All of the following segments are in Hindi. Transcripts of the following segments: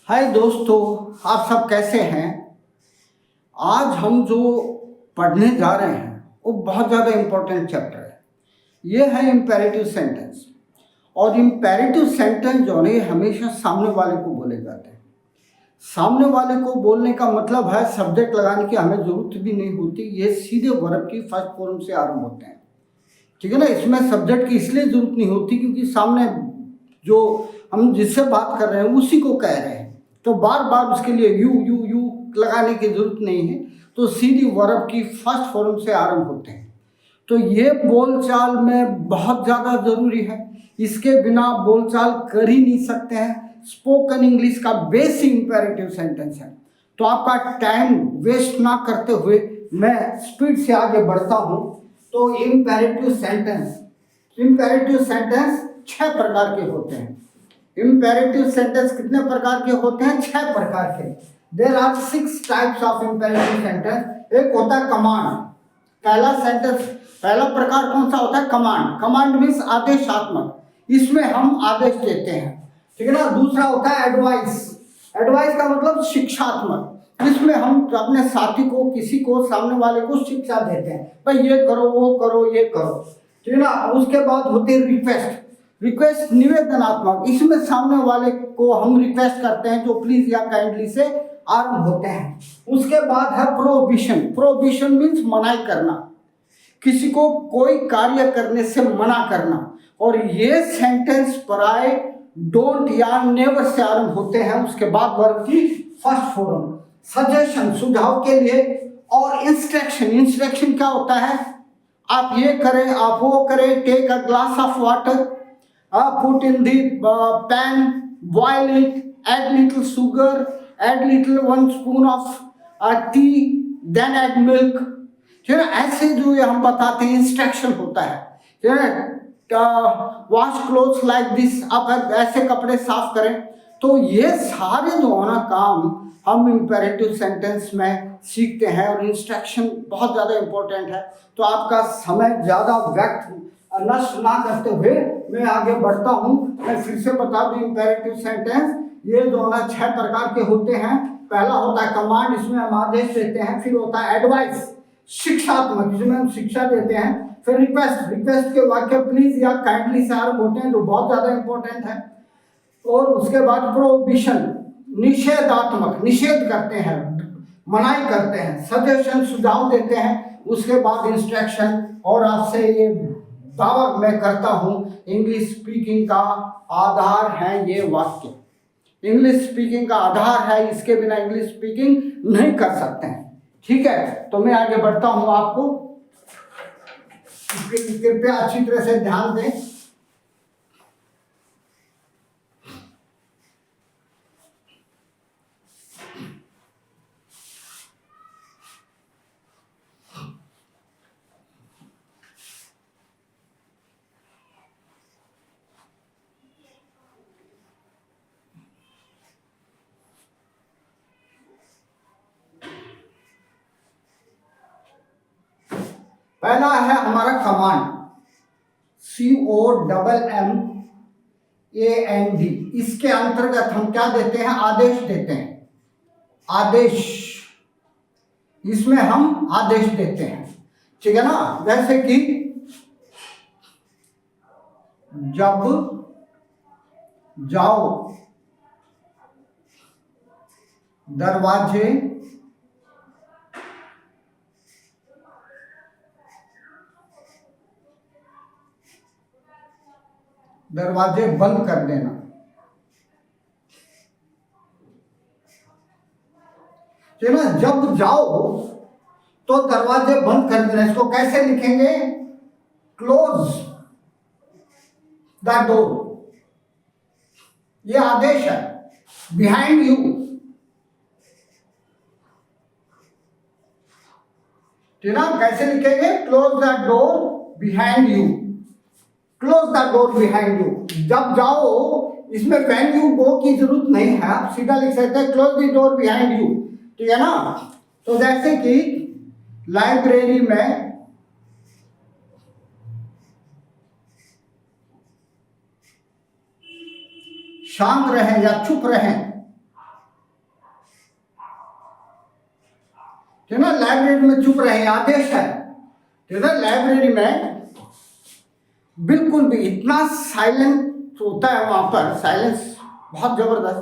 हाय दोस्तों, आप सब कैसे हैं। आज हम जो पढ़ने जा रहे हैं वो बहुत ज़्यादा इम्पोर्टेंट चैप्टर है। ये है इम्पेरेटिव सेंटेंस। और इम्पेरेटिव सेंटेंस जो है हमेशा सामने वाले को बोले जाते हैं। सामने वाले को बोलने का मतलब है सब्जेक्ट लगाने की हमें ज़रूरत भी नहीं होती। ये सीधे वर्ब की फर्स्ट फॉर्म से आरंभ होते हैं, ठीक है ना। इसमें सब्जेक्ट की इसलिए ज़रूरत नहीं होती क्योंकि सामने जो हम जिससे बात कर रहे हैं उसी को कह रहे हैं, तो बार बार उसके लिए यू यू यू लगाने की जरूरत नहीं है। तो सीधी वर्ब की फर्स्ट फॉर्म से आरंभ होते हैं। तो ये बोलचाल में बहुत ज़्यादा ज़रूरी है। इसके बिना बोलचाल कर ही नहीं सकते हैं। स्पोकन इंग्लिश का बेसिक इंपेरेटिव सेंटेंस है। तो आपका टाइम वेस्ट ना करते हुए मैं स्पीड से आगे बढ़ता हूँ। तो इम्पेरेटिव सेंटेंस 6 प्रकार के होते हैं। इम्पेरेटिव सेंटेंस कितने प्रकार के होते हैं? 6 प्रकार के। There are 6 types of imperative sentence. एक होता है कमांड। पहला प्रकार कौन सा होता है? कमांड। कमांड मीन्स आदेशात्मक, इसमें हम आदेश देते हैं, ठीक है ना। दूसरा होता है एडवाइस। एडवाइस का मतलब शिक्षात्मक, इसमें हम अपने साथी को, किसी को, सामने वाले को शिक्षा देते हैं, भाई ये करो, वो करो, ये करो, ठीक है ना। उसके बाद होती है रिक्वेस्ट। रिक्वेस्ट निवेदनात्मक, इसमें सामने वाले को हम रिक्वेस्ट करते हैं जो प्लीज या काइंडली से आरंभ होते हैं। उसके बाद है प्रोहिबिशन। प्रोहिबिशन मीन्स मनाही करना, किसी को कोई कार्य करने से मना करना। और ये सेंटेंस प्राय डोंट या नेवर से आरंभ होते हैं। उसके बाद वर्ब की फर्स्ट फॉर्म। सजेशन, सुझाव के लिए। और इंस्ट्रक्शन, इंस्ट्रक्शन क्या होता है? आप ये करें, आप वो करें। Take a glass of water, put in the pan, boil it, add little sugar, add little 1 spoon of tea, then add milk, ठीक है ना। ऐसे जो ये हम बताते हैं इंस्ट्रक्शन होता है, ठीक है। वॉश क्लोथ्स लाइक दिस, आप ऐसे कपड़े साफ करें। तो ये सारे जो है ना काम हम इम्पेरेटिव सेंटेंस में सीखते हैं। और इंस्ट्रक्शन बहुत ज़्यादा इंपॉर्टेंट है। तो आपका समय ज़्यादा व्यक्त नष्ट ना करते हुए मैं आगे बढ़ता हूँ। मैं फिर से बता दूं, इम्पेरेटिव सेंटेंस ये जो है 6 प्रकार के होते हैं। पहला होता है कमांड, इसमें हम आदेश देते हैं। फिर होता है एडवाइस, शिक्षात्मक, इसमें हम शिक्षा देते हैं। फिर रिक्वेस्ट, रिक्वेस्ट के वाक्य प्लीज या काइंडली से आरंभ होते हैं, जो बहुत ज्यादा इंपॉर्टेंट है। और उसके बाद प्रोहिबिशन, निषेधात्मक, निषेध करते हैं, मनाही करते हैं। सजेशन, सुझाव देते हैं। उसके बाद इंस्ट्रक्शन। और आपसे ये दावा मैं करता हूं, इंग्लिश स्पीकिंग का आधार है ये वाक्य। इंग्लिश स्पीकिंग का आधार है, इसके बिना इंग्लिश स्पीकिंग नहीं कर सकते हैं, ठीक है। तो मैं आगे बढ़ता हूं, आपको कृपया अच्छी तरह से ध्यान दें। पहला है हमारा कमांड, COMMAND। इसके अंतर्गत हम क्या देते हैं? आदेश देते हैं। आदेश, इसमें हम आदेश देते हैं, ठीक है ना। जैसे कि जब जाओ, दरवाजे बंद कर देना, ठीक है ना। जब जाओ तो दरवाजे बंद कर देना। इसको कैसे लिखेंगे? क्लोज द डोर, ये आदेश है। बिहाइंड यू, ठीक है ना। कैसे लिखेंगे? Close the door behind you, close the door behind you. जब जाओ, इसमें व्हेन यू गो की जरूरत नहीं है, आप सीधा लिख सकते हैं close the door behind you, ठीक है ना। तो जैसे कि लाइब्रेरी में शांत रहें या चुप रहें, लाइब्रेरी में चुप रहे, आदेश है। ठीक है, लाइब्रेरी में बिल्कुल भी इतना साइलेंट होता है, वहां पर साइलेंस बहुत जबरदस्त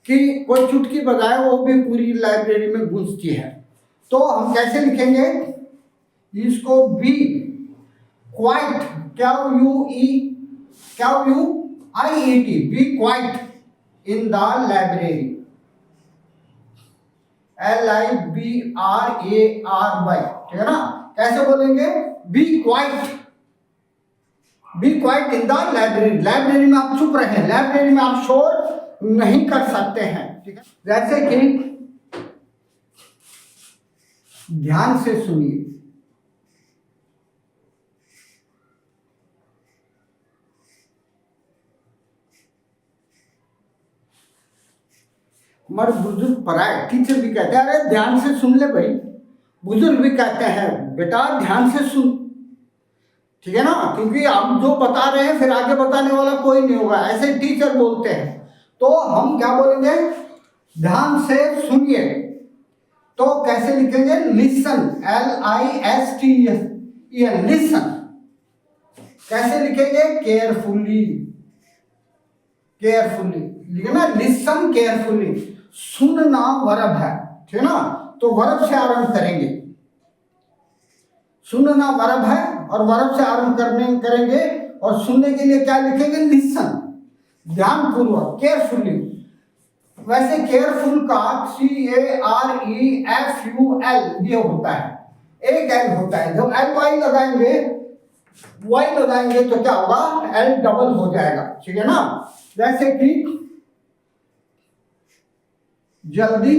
कि कोई चुटकी बजाए वो भी पूरी लाइब्रेरी में गूंजती है। तो हम कैसे लिखेंगे इसको? Be quiet, QUIET, be quiet in the library, LIBRARY। ठीक है ना? कैसे बोलेंगे? Be quiet in the library. Library में आप चुप रहे, लाइब्रेरी में आप शोर नहीं कर सकते हैं। ठीक है, जैसे कि ध्यान से सुनिए। हमारे बुजुर्ग पढ़ाए, टीचर भी कहते हैं अरे ध्यान से सुन ले भाई, बुजुर्ग भी कहते हैं बेटा ध्यान से सुन। ठीक है ना? क्योंकि हम जो बता रहे हैं फिर आगे बताने वाला कोई नहीं होगा, ऐसे टीचर बोलते हैं। तो हम क्या बोलेंगे? ध्यान से सुनिए। तो कैसे लिखेंगे? Listen, LISTEN, listen. कैसे लिखेंगे? केयरफुली लिखे ना, लिसन केयरफुली। सुनना वर्ब है, ठीक है ना? तो वर्ब से आरंभ करेंगे, सुनना वर्ब है और वर्ब से आरंभ करेंगे। और सुनने के लिए क्या लिखेंगे? लिसन, ध्यानपूर्वक, केयरफुली। वैसे केयरफुल का CAREFUL ये होता है, एक एल होता है। जब LY लगाएंगे तो क्या होगा? L डबल हो जाएगा। ठीक है ना? जैसे कि जल्दी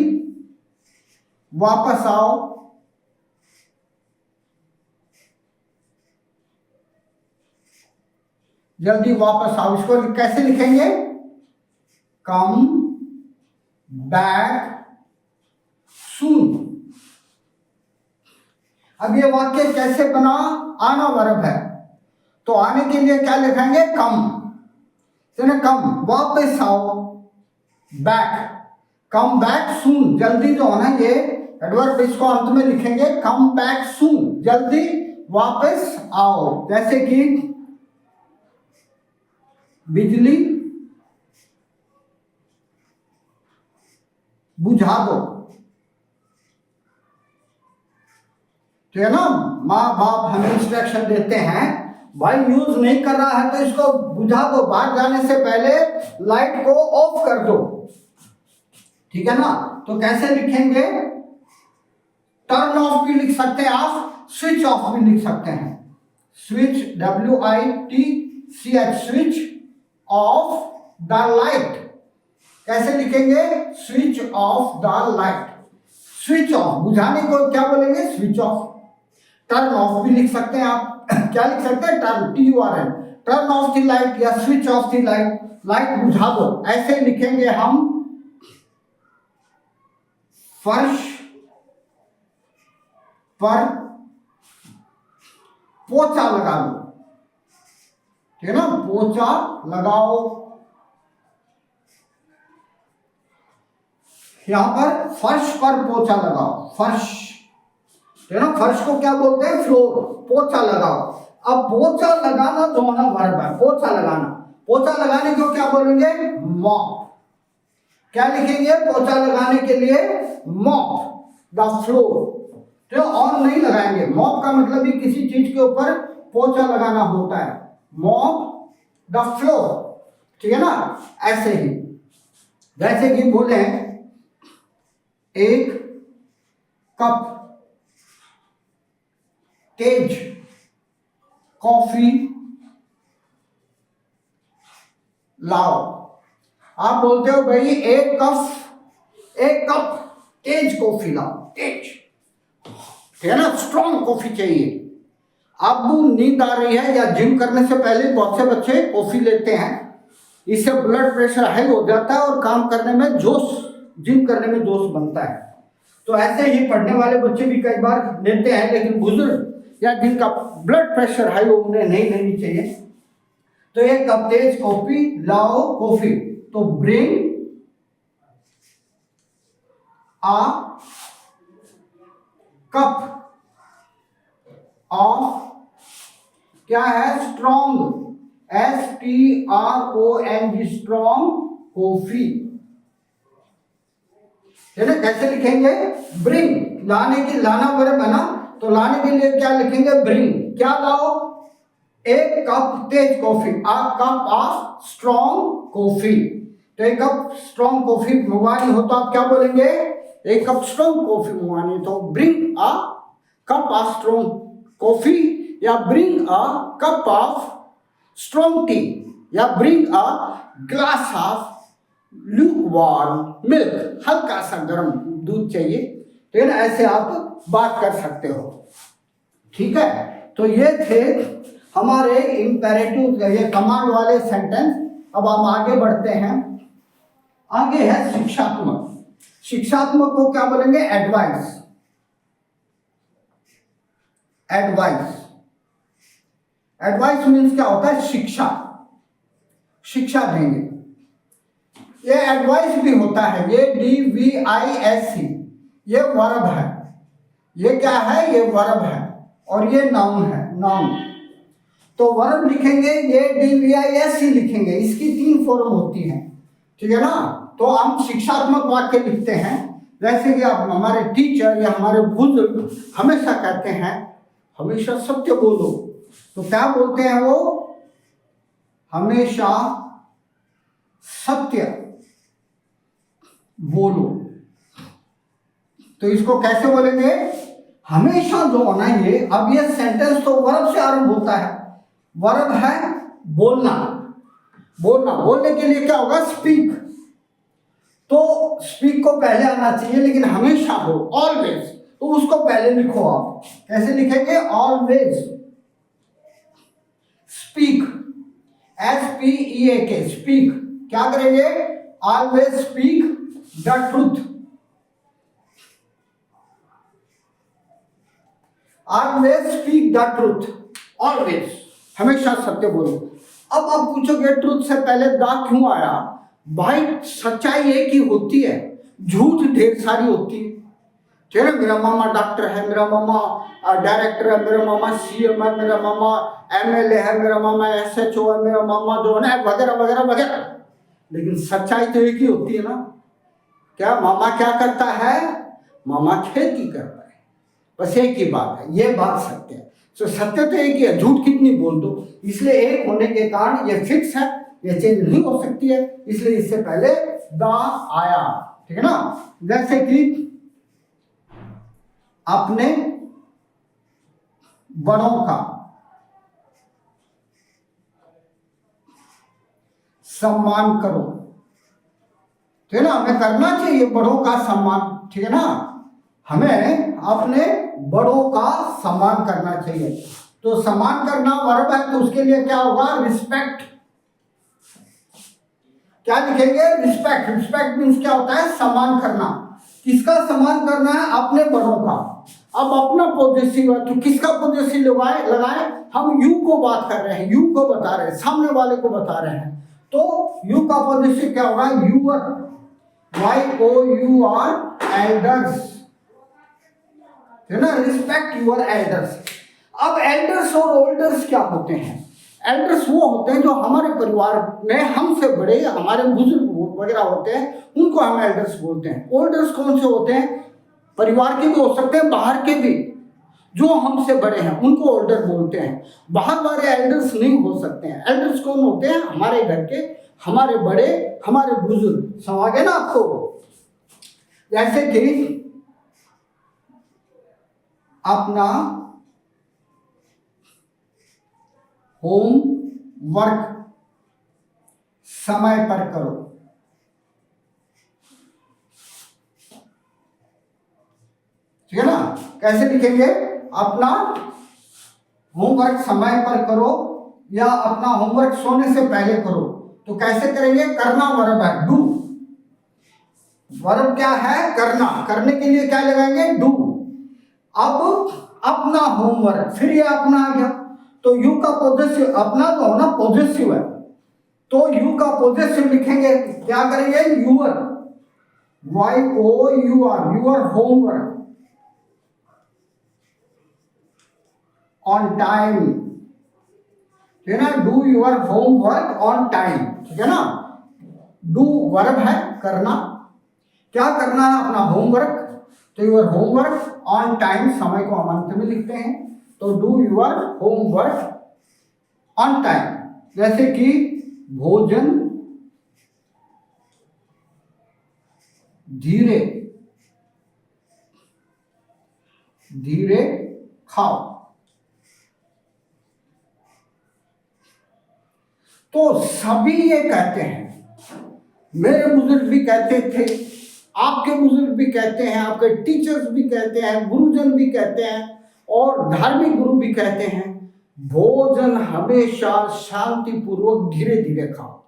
वापस आओ, जल्दी वापस आओ, इसको कैसे लिखेंगे? Come back soon. अब ये वाक्य कैसे बना? आना वर्ब है, तो आने के लिए क्या लिखेंगे? कम, कम वापस आओ, बैक, कम बैक सून। जल्दी जो है ना, ये एडवर्ब, इसको अंत में लिखेंगे कम बैक सून, जल्दी वापस आओ। जैसे कि बिजली बुझा दो। ठीक है ना? माँ बाप हमें इंस्ट्रक्शन देते हैं, भाई यूज नहीं कर रहा है तो इसको बुझा दो, बाहर जाने से पहले लाइट को ऑफ कर दो। ठीक है ना? तो कैसे लिखेंगे? टर्न ऑफ भी लिख सकते हैं आप, स्विच ऑफ भी लिख सकते हैं। Switch, WITCH, switch off the light. कैसे लिखेंगे? Switch off the light. Switch off, बुझाने को क्या बोलेंगे? Switch off. टर्न ऑफ भी लिख सकते हैं आप, क्या लिख सकते हैं? Turn, TURN, turn off the light या switch off the light, light बुझा दो। ऐसे लिखेंगे हम फर्श पर पोछा लगा दो। ठीक है ना? पोछा लगाओ। यहां पर फर्श पर पोछा लगाओ, फर्श, ठीक है ना? फर्श को क्या बोलते हैं? फ्लोर। पोछा लगाओ। अब पोछा लगाना जो है वर्ब है, पोछा लगाना। पोछा लगाने को क्या बोलेंगे? मॉप। क्या लिखेंगे पोछा लगाने के लिए? Mop the floor. तो और नहीं लगाएंगे। मॉप का मतलब ही किसी चीज के ऊपर पोछा लगाना होता है, मॉप द फ्लोर। ठीक है ना? ऐसे ही, जैसे कि बोले एक कप तेज कॉफी लाओ। आप बोलते हो भाई एक कप तेज कॉफी लाओ, तेज, ठीक है ना? स्ट्रॉन्ग कॉफी चाहिए। अब नींद आ रही है या जिम करने से पहले बहुत से बच्चे कॉफी लेते हैं, इससे ब्लड प्रेशर हाई हो जाता है और काम करने में जोश, जिम करने में जोश बनता है। तो ऐसे ही पढ़ने वाले बच्चे भी कई बार लेते हैं, लेकिन बुजुर्ग या जिनका ब्लड प्रेशर हाई हो उन्हें नहीं लेनी चाहिए। तो एक कप तेज कॉफी लाओ, कॉफी, तो ब्रिंग आ कप ऑफ क्या है, स्ट्रॉन्ग, STRONG, स्ट्रॉन्ग कॉफी, है ना। कैसे लिखेंगे, ब्रिंग, लाने की, लाना वर्ब है ना, तो लाने के लिए क्या लिखेंगे, ब्रिंग, क्या लाओ, एक cup Tej coffee, a cup of strong coffee. तो एक कप स्ट्रॉन्ग कॉफी मंगवानी हो तो आप क्या बोलेंगे, एक कप स्ट्रॉन्ग कॉफी मंगवानी, तो bring a cup of strong coffee, या bring a cup of strong tea, या bring a glass of lukewarm milk, हल्का सा गर्म दूध चाहिए, ठीक है ना। ऐसे आप बात कर सकते हो, ठीक है। तो ये थे हमारे इंपेरेटिव, ये कमांड वाले सेंटेंस। अब हम आगे बढ़ते हैं, आगे है शिक्षात्मक। शिक्षात्मक को क्या बोलेंगे, एडवाइस, एडवाइस, एडवाइस मीन्स क्या होता है, शिक्षा, शिक्षा देंगे। ये एडवाइस भी होता है, ये DVISC, ये वर्ब है, ये क्या है, ये वर्ब है, और ये नाउन है, नाउन। तो वर्ब लिखेंगे, ये DVISC लिखेंगे, इसकी 3 फॉर्म होती हैं, ठीक है ना। तो हम शिक्षात्मक वाक्य लिखते हैं, जैसे कि आप, हमारे टीचर या हमारे बुजुर्ग हमेशा कहते हैं, हमेशा सत्य बोलो, तो क्या बोलते हैं वो, हमेशा सत्य बोलो। तो इसको कैसे बोलेंगे, हमेशा जो होना, ये अब ये सेंटेंस तो वर्ब से आरंभ होता है, वर्ब है बोलना, बोलना, बोलने के लिए क्या होगा, स्पीक, तो स्पीक को पहले आना चाहिए, लेकिन हमेशा हो, ऑलवेज, तो उसको पहले लिखो आप, कैसे लिखेंगे, ऑलवेज स्पीक, SPEAK, स्पीक, क्या करेंगे, always speak the truth, always speak the truth, always, हमेशा सत्य बोलो। अब आप पूछोगे ट्रूथ से पहले द क्यों आया, भाई सच्चाई एक ही होती है, झूठ ढेर सारी होती है, ठीक है। मेरा मामा डॉक्टर है, मेरा मामा डायरेक्टर है, मेरा मामा CM है, मेरा मामा MLA है, मेरा मामा SHO है, मेरा मामा जो है वगैरह वगैरह वगैरह, लेकिन सच्चाई तो एक ही होती है ना। क्या मामा क्या करता है, मामा खेती करता है, बस एक ही बात है, ये बात सत्य है। तो सत्य तो एक ही है, झूठ कितनी बोल दो, इसलिए एक होने के कारण ये फिक्स है, ये चेंज नहीं हो सकती है, इसलिए इससे पहले द आया, ठीक है ना। जैसे कि अपने बड़ों का सम्मान करो, ठीक है ना, हमें करना चाहिए बड़ों का सम्मान, ठीक है ना, हमें अपने बड़ों का सम्मान करना चाहिए। तो सम्मान करना वर्ब है, तो उसके लिए क्या होगा, रिस्पेक्ट, क्या लिखेंगे, रिस्पेक्ट, रिस्पेक्ट मीन्स क्या होता है, सम्मान करना, किसका सम्मान करना है, अपने बड़ों का। अब अपना पॉजिटिव है, तो किसका पॉजिटिव लगाए, हम यू को बात कर रहे हैं, यू को बता रहे हैं, सामने वाले को बता रहे हैं, तो यू का पॉजिटिव क्या होगा, यूअर, YOUR, एल्डर्स, है ना, रिस्पेक्ट यूअर एल्डर्स। अब एल्डर्स और ओल्डर्स क्या होते हैं, एल्डर्स वो होते हैं जो हमारे परिवार में हमसे बड़े, हमारे बुजुर्ग वगैरह होते हैं, उनको हम एल्डर्स बोलते हैं। ओल्डर्स कौन से होते हैं, परिवार के भी हो सकते हैं, बाहर के भी, जो हमसे बड़े हैं उनको ओल्डर बोलते हैं। बाहर वाले एल्डर्स नहीं हो सकते हैं। एल्डर्स कौन होते हैं, हमारे घर के, हमारे बड़े, हमारे बुजुर्ग, समझ गए ना आपको। जैसे कि अपना होमवर्क समय पर करो, ठीक है ना। कैसे लिखेंगे, अपना होमवर्क समय पर करो, या अपना होमवर्क सोने से पहले करो। तो कैसे करेंगे, करना वर्ब है, डू, वर्ब क्या है, करना, करने के लिए क्या लगाएंगे, डू। अब अपना होमवर्क, फिर ये अपना आ गया, तो यू का पॉजिटिव, अपना तो होना पॉजिटिव है, तो यू का पॉजिटिव लिखेंगे, क्या करेंगे, your, YOUR, your homework, on time, ठीक है ना, do your homework on time, ठीक है ना। डू वर्ब है करना, क्या करना है, अपना होमवर्क, तो योर होमवर्क ऑन टाइम, समय को हम अंत में लिखते हैं, तो do your homework on time. जैसे कि भोजन धीरे धीरे खाओ। तो सभी ये कहते हैं, मेरे बुजुर्ग भी कहते थे, आपके बुजुर्ग भी कहते हैं, आपके टीचर्स भी कहते हैं, गुरुजन भी कहते हैं, और धार्मिक गुरु भी कहते हैं, भोजन हमेशा शांतिपूर्वक धीरे धीरे खाओ।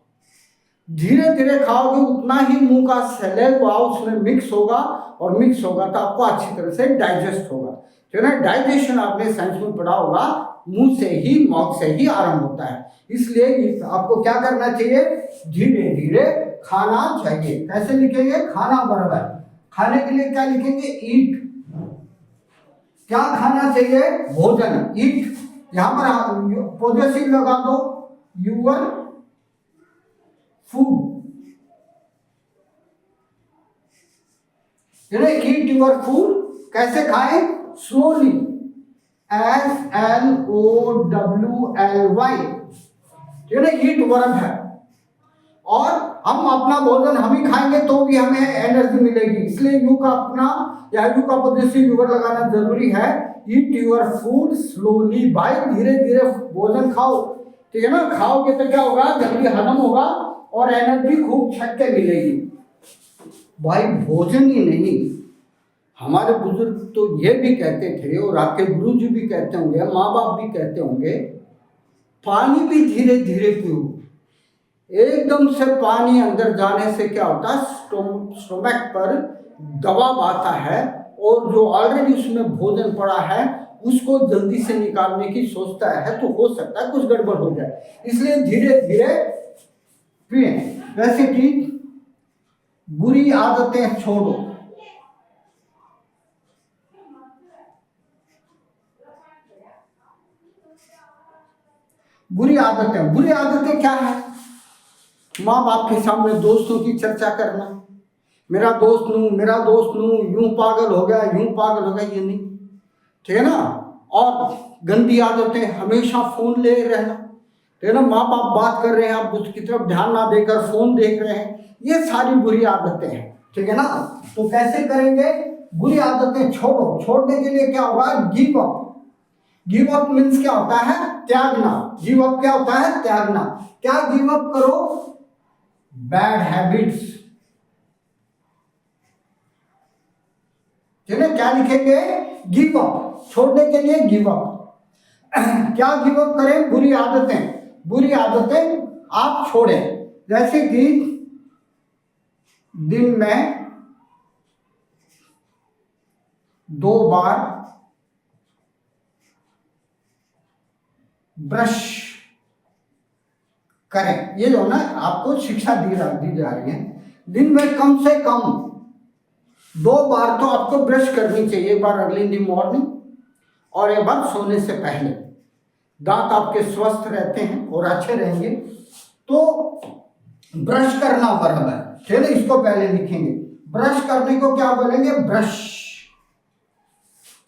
धीरे धीरे खाओगे उतना ही मुंह का सैलेवा उसमें मिक्स होगा, और मिक्स होगा तो आपको अच्छी तरह से डाइजेस्ट होगा। तो ना डाइजेशन आपने साइंस में पढ़ा होगा, मुंह से ही, माउथ से ही आरंभ होता है। इसलिए आपको क्या करना चाहिए, धीरे धीरे खाना चाहिए। कैसे लिखेंगे, खाना बराबर, खाने के लिए क्या लिखेंगे, ईट। क्या खाना चाहिए, भोजन, ईट। यहां पर पॉजेसिव लगा दो, your food, eat your food. कैसे खाएं, स्लोली, SLOWLY, ईट वर्ब है। और हम अपना भोजन हम ही खाएंगे तो भी हमें एनर्जी मिलेगी, इसलिए यू का अपना या यू का पॉजिटिव यूवर लगाना जरूरी है। ईट योर फूड स्लोली, भाई धीरे धीरे भोजन खाओ, ठीक है ना। खाओगे तो क्या होगा, जल्दी हजम होगा और एनर्जी खूब छक के मिलेगी। भाई भोजन ही नहीं, हमारे बुजुर्ग तो ये भी कहते थे, और आपके गुरु जी भी कहते होंगे, माँ बाप भी कहते होंगे, पानी भी धीरे धीरे पियो। एकदम से पानी अंदर जाने से क्या होता है, स्टोमक पर दबाव आता है, और जो ऑलरेडी उसमें भोजन पड़ा है उसको जल्दी से निकालने की सोचता है, तो हो सकता है कुछ गड़बड़ हो जाए, इसलिए धीरे धीरे पिए। वैसे कि बुरी आदतें छोड़ो, बुरी आदतें क्या है, माँ बाप के सामने दोस्तों की चर्चा करना, मेरा दोस्त नू यूं पागल हो गया, ये नहीं, ठीक है ना। और गंदी आदतें, हमेशा फोन ले रहना, ठीक है ना, माँ बाप बात कर रहे हैं, आप उसकी तरफ ध्यान ना देकर फोन देख रहे हैं, ये सारी बुरी आदतें हैं, ठीक है ना। तो कैसे करेंगे, बुरी आदतें छोड़ो। छोड़ने के लिए क्या होगा, give up. Give up means क्या होता है, त्यागना। गिव अप क्या होता है, त्यागना। क्या गिव अप करो, बैड हैबिट्स, ठीक है। क्या लिखेंगे, गिव अप, छोड़ने के लिए गिव अप। क्या गिव अप करें, बुरी आदतें आप छोड़ें। जैसे कि दिन में 2 बार ब्रश करें। ये जो ना आपको शिक्षा दी जा रही है, दिन में कम से कम 2 बार तो आपको ब्रश करनी चाहिए, एक बार अर्ली इन दी मॉर्निंग और एक बार सोने से पहले। दांत आपके स्वस्थ रहते हैं और अच्छे रहेंगे, तो ब्रश करना वर्ब है, ठीक है। इसको पहले लिखेंगे, ब्रश करने को क्या बोलेंगे, ब्रश।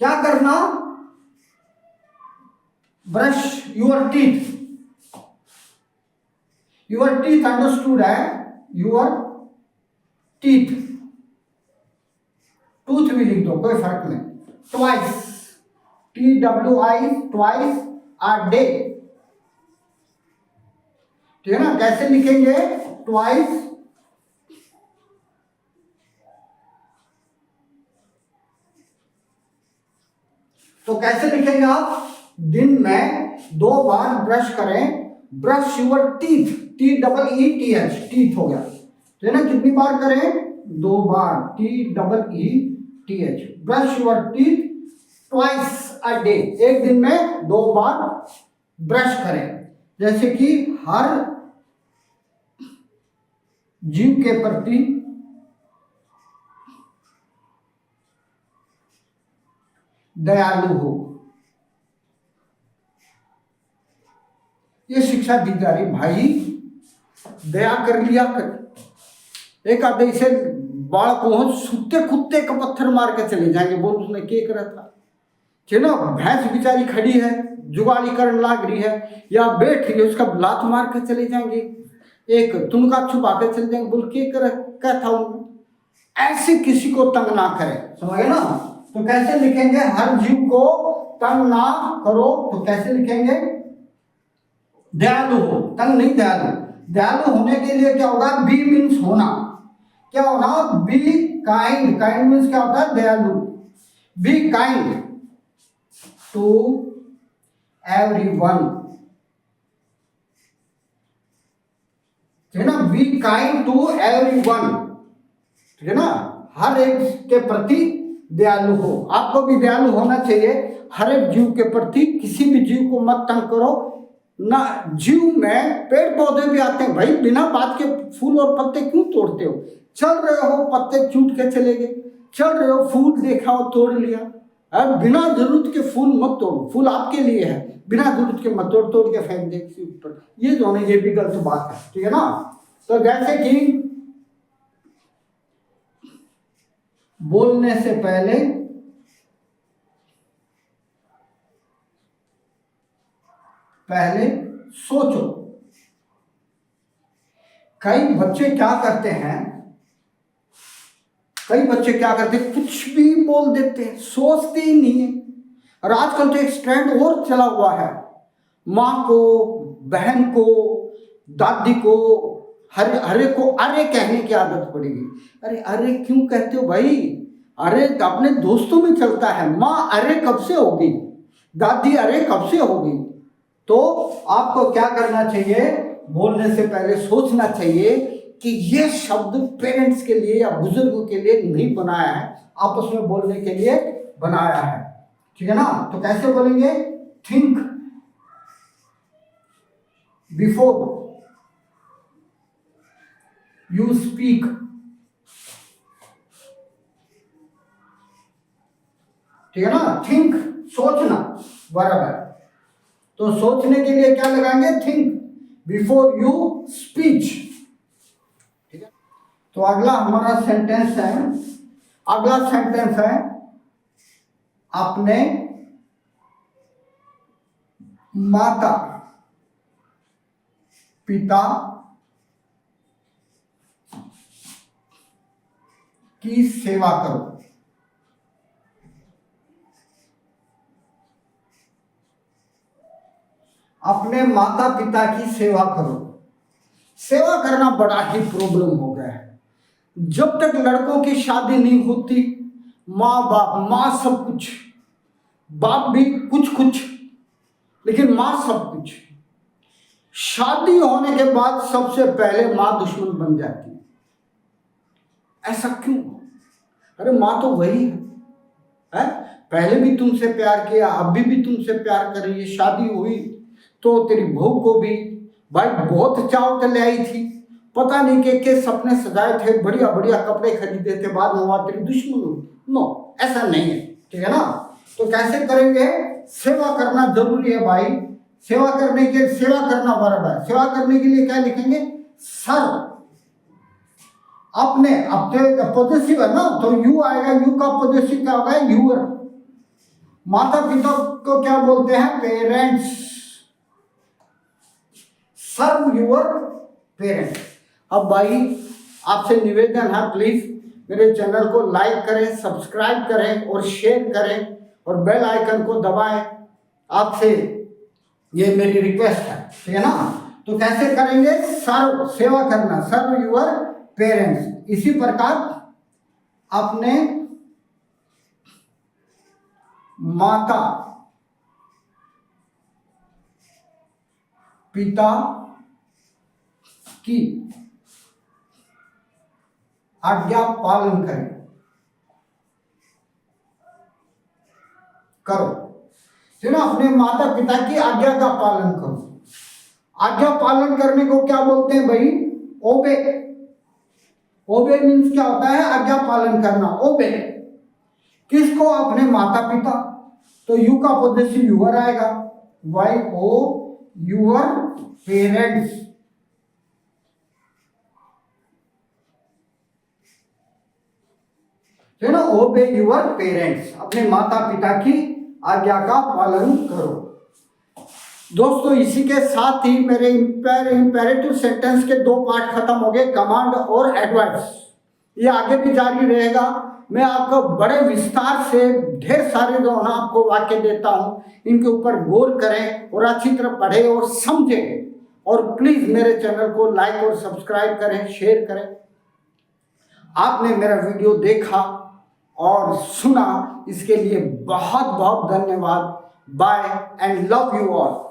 क्या करना, brush your teeth. Your teeth understood है, योर टीथ, टूथ भी लिख दो, कोई फर्क नहीं। Twice, TWI, twice a day, ठीक है ना। कैसे लिखेंगे, ट्वाइस, तो कैसे लिखेंगे आप, दिन में 2 बार ब्रश करें। Brush your teeth, TEETH, teeth हो गया, तो ना कितनी बार करें, 2 बार, TEETH। Brush your teeth twice a day, एक दिन में 2 बार ब्रश करें। जैसे कि हर जीव के प्रति दयालु हो, ये शिक्षा दी जा रही। भाई दया कर लिया कर। एक आधे से बाढ़ को सुते कुत्ते का पत्थर मार के चले जाएंगे, बोल उसने क्या करा था। कि ना भैंस बेचारी खड़ी है, जुगाड़ी करने लाग रही है या बैठ रही है, उसका लात मार के चले जाएंगे, एक तुनका छुपा के चले जाएंगे, बोल के कर क्या था उनको। ऐसे किसी को तंग ना करें, समझ गए ना। तो कैसे लिखेंगे, हर जीव को तंग ना करो, तो कैसे लिखेंगे, दयालु हो, तंग नहीं दयालु। दयालु होने के लिए क्या होगा, बी मीन्स होना, क्या होना, बी काइंड। काइंड मीन्स क्या होता है, दयालु। बी काइंड टू एवरीवन, ठीक है ना, बी काइंड टू एवरीवन, ठीक है ना, हर एक के प्रति दयालु हो। आपको भी दयालु होना चाहिए हर एक जीव के प्रति। किसी भी जीव को मत तंग करो ना। जीव में पेड़ पौधे भी आते हैं भाई, बिना बात के फूल और पत्ते क्यों तोड़ते हो। चल रहे हो पत्ते छूट के चले गए, चल रहे हो फूल देखा और तोड़ लिया। अब बिना जरूरत के फूल मत तोड़ो, फूल आपके लिए है, बिना जरूरत के मत तोड़, तोड़ के फेंक दे किसी ऊपर, ये जो है ये भी गलत बात है, ठीक है ना। तो जैसे कि बोलने से पहले सोचो। कई बच्चे क्या करते हैं, कुछ भी बोल देते हैं, सोचते ही नहीं है। और आजकल तो एक ट्रेंड और चला हुआ है, माँ को, बहन को, दादी को, हरे को अरे कहने की आदत पड़ेगी। अरे अरे क्यों कहते हो भाई, अरे अपने दोस्तों में चलता है। माँ अरे कब से होगी, दादी अरे कब से होगी। तो आपको क्या करना चाहिए, बोलने से पहले सोचना चाहिए कि ये शब्द पेरेंट्स के लिए या बुजुर्गों के लिए नहीं बनाया है, आपस में बोलने के लिए बनाया है, ठीक है ना। तो कैसे बोलेंगे, थिंक बिफोर यू स्पीक, ठीक है ना। थिंक सोचना बराबर, तो सोचने के लिए क्या लगाएंगे, थिंक बिफोर यू स्पीच, ठीक है। तो अगला हमारा सेंटेंस है, अपने माता पिता की सेवा करो। अपने माता पिता की सेवा करो। सेवा करना बड़ा ही प्रॉब्लम हो गया है। जब तक लड़कों की शादी नहीं होती, माँ बाप, माँ सब कुछ, बाप भी कुछ, लेकिन माँ सब कुछ। शादी होने के बाद सबसे पहले माँ दुश्मन बन जाती है। ऐसा क्यों? अरे माँ तो वही है? पहले भी तुमसे प्यार किया, अभी भी तुमसे प्यार कर रही है, शादी हुई तो तेरी बहू को भी भाई बहुत चाव के ले आई थी, पता नहीं के सपने सजाए थे, बढ़िया बढ़िया कपड़े खरीदे थे, बाद में वहां तेरी दुश्मन हुई। नो, ऐसा नहीं है, ठीक है ना। तो कैसे करेंगे, सेवा करना जरूरी है भाई। सेवा करना बराबर है। सेवा करने के लिए क्या लिखेंगे, सर। अपने पॉजिटिव है ना, तो यू आएगा, यू का पॉजिटिव क्या होगा, यूर। माता पिता को क्या बोलते हैं, पेरेंट्स। Serve your parents. अब भाई आपसे निवेदन है, प्लीज मेरे चैनल को लाइक करें, सब्सक्राइब करें और शेयर करें और बेल आइकन को दबाएं। आपसे ये मेरी रिक्वेस्ट है, ठीक है ना। तो कैसे करेंगे, सर्व, सेवा करना, सर्व यूर पेरेंट्स। इसी प्रकार अपने माता पिता की आज्ञा पालन करो, ठीक है ना। अपने माता पिता की आज्ञा का पालन करो। आज्ञा पालन करने को क्या बोलते हैं भाई, ओबे। ओबे मीन्स क्या होता है, आज्ञा पालन करना, ओबे। किसको, अपने माता पिता। तो यू का पॉजिटिव यूर आएगा, वाई ओ यूर पेरेंट्स। है ना, ओबे योर पेरेंट्स, अपने माता पिता की आज्ञा का पालन करो। दोस्तों इसी के साथ ही मेरे इंपेरेटिव सेंटेंस के 2 पार्ट खत्म हो गए, कमांड और एडवाइस। ये आगे भी जारी रहेगा। मैं आपको बड़े विस्तार से ढेर सारे जो है आपको वाक्य देता हूं, इनके ऊपर गौर करें और अच्छी तरह पढ़ें और समझें। और प्लीज मेरे चैनल को लाइक और सब्सक्राइब करें, शेयर करें। आपने मेरा वीडियो देखा और सुना, इसके लिए बहुत बहुत धन्यवाद। Bye and love you all.